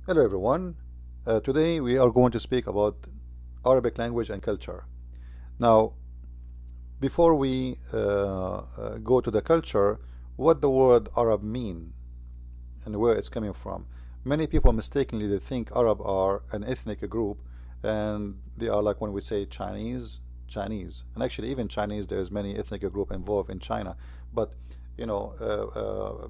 Hello everyone. Today we are going to speak about Arabic language and culture. Now, before we go to the culture, what the word Arab mean and where it's coming from. Many people mistakenly they think Arab are an ethnic group, and they are like when we say Chinese. And actually, even Chinese, there's many ethnic group involved in China. But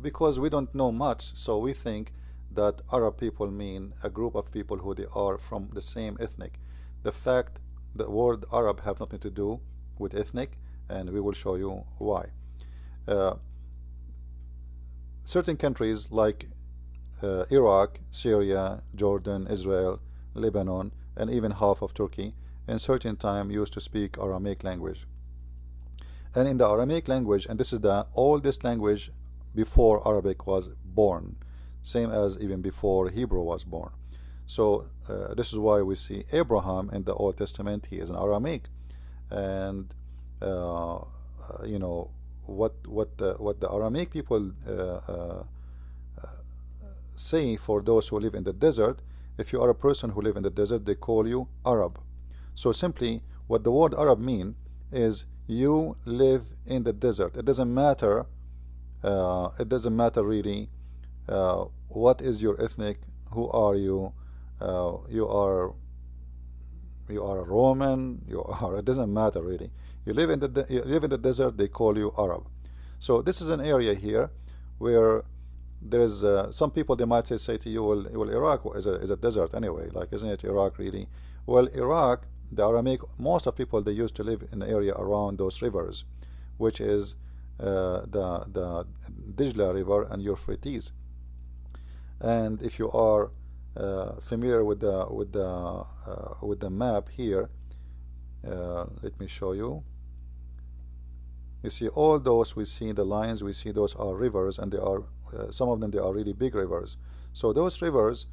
because we don't know much, so we think that Arab people mean a group of people who they are from the same ethnic. The fact the word Arab have nothing to do with ethnic, and we will show you why. Uh, Certain countries like Iraq, Syria, Jordan, Israel, Lebanon, and even half of Turkey in certain time used to speak Aramaic language. And in the Aramaic language, and this is the oldest language before Arabic was born, same as even before Hebrew was born. So this is why we see Abraham in the Old Testament, he is an Aramaic. And you know what the Aramaic people say for those who live in the desert. If you are a person who live in the desert, they call you Arab. So simply what the word Arab mean is you live in the desert. It doesn't matter really what is your ethnic, who are you, you are a Roman, you are, it doesn't matter really. You live in the desert, they call you Arab. So this is an area here where there's some people they might say to you, well Iraq is a desert anyway, like isn't it Iraq really? Well, Iraq, the Aramaic, most of people they used to live in the area around those rivers, which is the Dijla River and Euphrates. And if you are familiar with the map here, let me show you. You see all those, we see the lines, we see those are rivers, and they are some of them they are really big rivers. So those rivers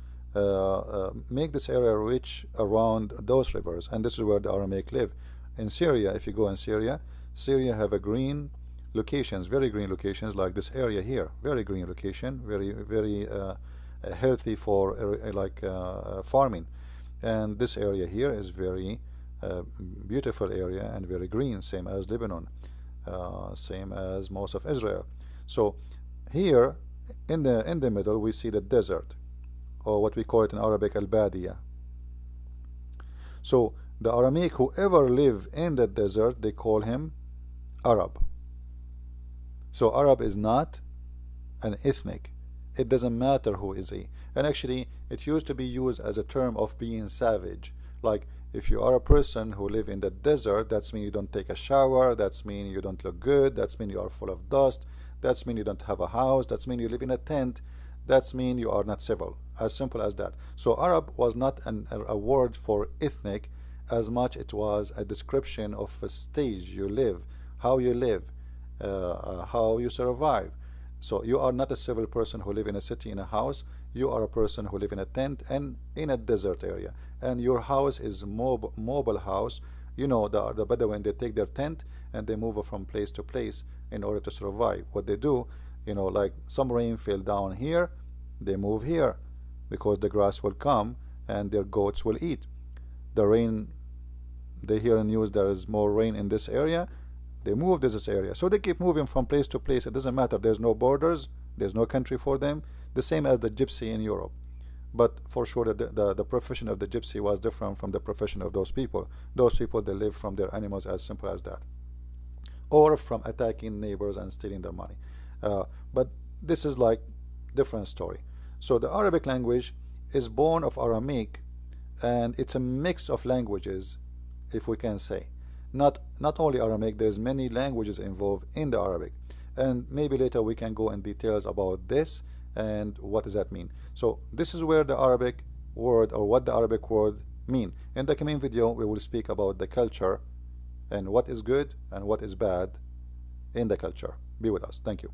make this area rich around those rivers, and this is where the Aramaic live. In Syria, if you go in Syria, Syria have a green locations, very green locations, like this area here, very green location, very healthy for farming. And this area here is very beautiful area and very green, same as Lebanon, same as most of Israel. So here in the middle we see the desert, or what we call it in Arabic al-Badiya. So the Aramaic, whoever live in the desert, they call him Arab. So Arab is not an ethnic. It doesn't matter who is he. And actually it used to be used as a term of being savage. Like if you are a person who live in the desert, that's mean you don't take a shower, that's mean you don't look good, that's mean you are full of dust, that's mean you don't have a house, that's mean you live in a tent, that's mean you are not civil. As simple as that. So Arab was not a word for ethnic as much it was a description of a stage you live, how you live, how you survive. So you are not a civil person who live in a city in a house. You are a person who live in a tent and in a desert area, and your house is mobile house. You know, the Bedouin, they take their tent and they move from place to place in order to survive. What they do, you know, like some rain fell down here, they move here because the grass will come and their goats will eat. The rain, they hear in news there is more rain in this area, they move to this area. So they keep moving from place to place. It doesn't matter. There's no borders. There's no country for them. The same as the gypsy in Europe. But for sure the profession of the gypsy was different from the profession of those people. Those people, they live from their animals, as simple as that. Or from attacking neighbors and stealing their money. But this is like different story. So the Arabic language is born of Aramaic, and it's a mix of languages, if we can say. Not only Aramaic, there's many languages involved in the Arabic, and maybe later we can go in details about this and what does that mean. So this is where the Arabic word, or what the Arabic word mean. In the coming video we will speak about the culture and what is good and what is bad in the culture. Be with us. Thank you.